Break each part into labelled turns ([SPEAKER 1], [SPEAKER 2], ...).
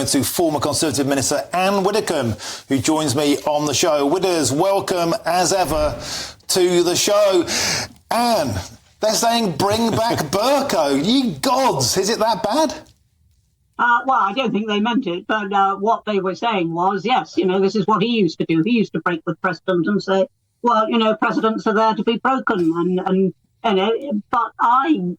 [SPEAKER 1] to former Conservative Minister Anne Widdecombe, who joins me on the show. Widders, welcome as ever to the show. Anne, they're saying bring back Burko. Ye gods, is it that bad?
[SPEAKER 2] Well, I don't think they meant it, but what they were saying was, yes, this is what he used to do. He used to break with precedent and say, well, precedents are there to be broken. But I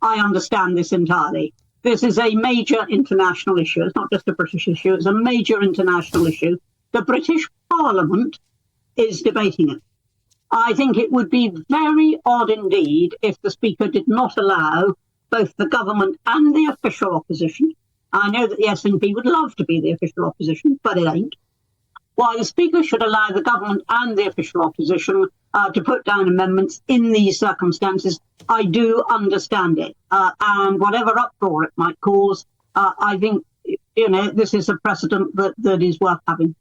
[SPEAKER 2] understand this entirely. This is a major international issue. It's not just a British issue. It's a major international issue. The British Parliament is debating it. I think it would be very odd indeed if the Speaker did not allow both the government and the official opposition. I know that the SNP would love to be the official opposition, but it ain't. Why the Speaker should allow the government and the official opposition to put down amendments in these circumstances, I do understand it. And whatever uproar it might cause, I think, this is a precedent that is worth having.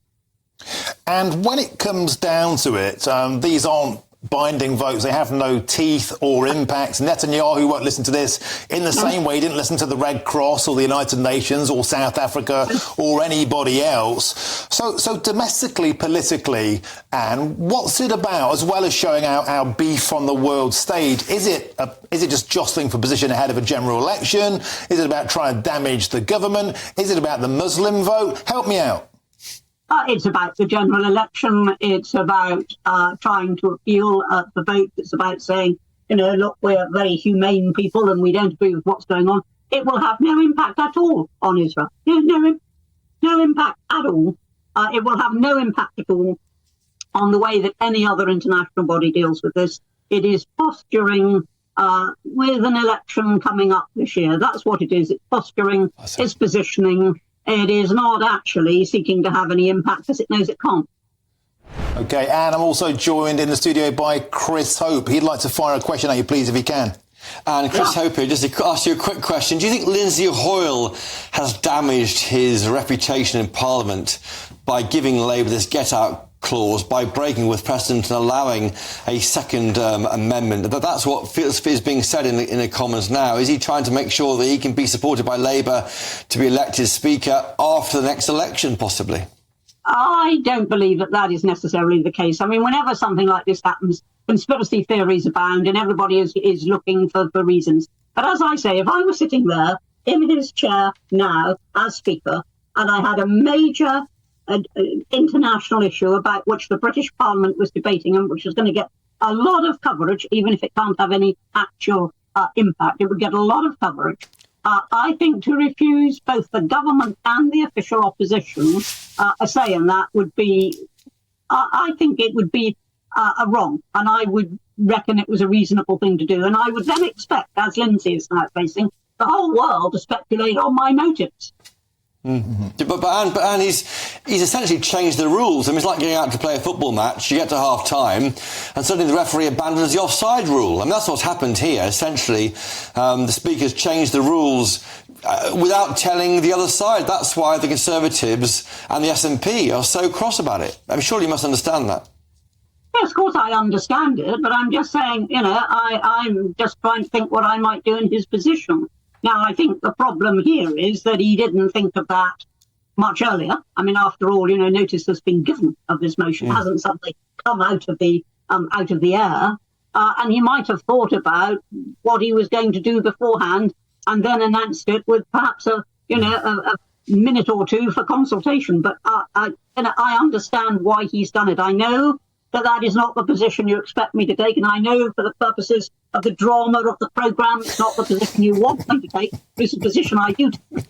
[SPEAKER 1] And when it comes down to it, these aren't binding votes. They have no teeth or impact. Netanyahu won't listen to this in the same way he didn't listen to the Red Cross or the United Nations or South Africa or anybody else. So domestically, politically, Anne, what's it about, as well as showing our beef on the world stage? Is it just jostling for position ahead of a general election? Is it about trying to damage the government? Is it about the Muslim vote? Help me out.
[SPEAKER 2] It's about the general election. It's about trying to appeal the vote. It's about saying, look, we're very humane people and we don't agree with what's going on. It will have no impact at all on Israel. No impact at all. It will have no impact at all on the way that any other international body deals with this. It is posturing with an election coming up this year. That's what it is. It's posturing. It's positioning. It is not actually seeking to have any impact because it knows it can't.
[SPEAKER 1] OK, and I'm also joined in the studio by Chris Hope. He'd like to fire a question at you, please, if he can.
[SPEAKER 3] And Chris Hope here, just to ask you a quick question. Do you think Lindsay Hoyle has damaged his reputation in Parliament by giving Labour this get-out clause, by breaking with precedent and allowing a second amendment? That's what is being said in the Commons now. Is he trying to make sure that he can be supported by Labour to be elected Speaker after the next election, possibly?
[SPEAKER 2] I don't believe that is necessarily the case. I mean, whenever something like this happens, conspiracy theories abound and everybody is looking for reasons. But as I say, if I were sitting there in his chair now as Speaker and I had a major international issue about which the British Parliament was debating and which was going to get a lot of coverage, even if it can't have any actual impact, it would get a lot of coverage. I think to refuse both the government and the official opposition a say in that would be, I think it would be a wrong, and I would reckon it was a reasonable thing to do. And I would then expect, as Lindsay is now facing, the whole world to speculate on my motives.
[SPEAKER 3] Mm-hmm. But Anne, he's essentially changed the rules. I mean, it's like getting out to play a football match. You get to half-time, and suddenly the referee abandons the offside rule. I mean, that's what's happened here. Essentially, the Speaker's changed the rules without telling the other side. That's why the Conservatives and the SNP are so cross about it. I'm sure you must understand that.
[SPEAKER 2] Yes, of course I understand it, but I'm just saying, I'm just trying to think what I might do in his position. Now, I think the problem here is that he didn't think of that much earlier. I mean, after all, notice has been given of this motion. It hasn't suddenly come out of the air. And he might have thought about what he was going to do beforehand and then announced it with perhaps a minute or two for consultation. But I understand why he's done it. I know that is not the position you expect me to take, and I know for the purposes of the drama of the programme, it's not the position you want me to take. It's the position I do take.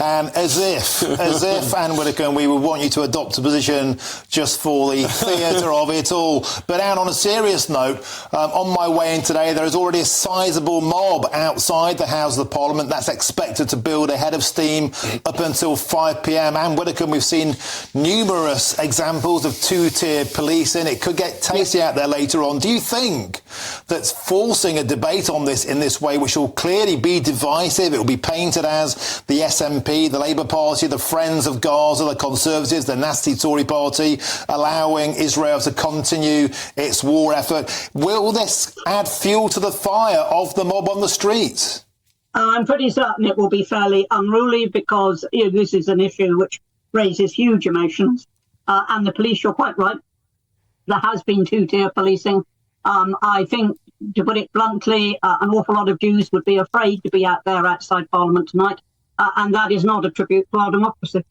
[SPEAKER 1] And as if, Anne Widdecombe, we would want you to adopt a position just for the theatre of it all. But Anne, on a serious note, on my way in today, there is already a sizable mob outside the House of the Parliament that's expected to build ahead of steam up until 5 p.m. Anne Widdecombe, we've seen numerous examples of two-tier policing. It could get tasty out there later on. Do you think that forcing a debate on this in this way, which will clearly be divisive, it will be painted as the SNP, the Labour Party, the Friends of Gaza, the Conservatives, the nasty Tory Party, allowing Israel to continue its war effort. Will this add fuel to the fire of the mob on the streets?
[SPEAKER 2] I'm pretty certain it will be fairly unruly because this is an issue which raises huge emotions. And the police, you're quite right, there has been two-tier policing. I think, to put it bluntly, an awful lot of Jews would be afraid to be out there outside Parliament tonight. And that is not a tribute to our democracy.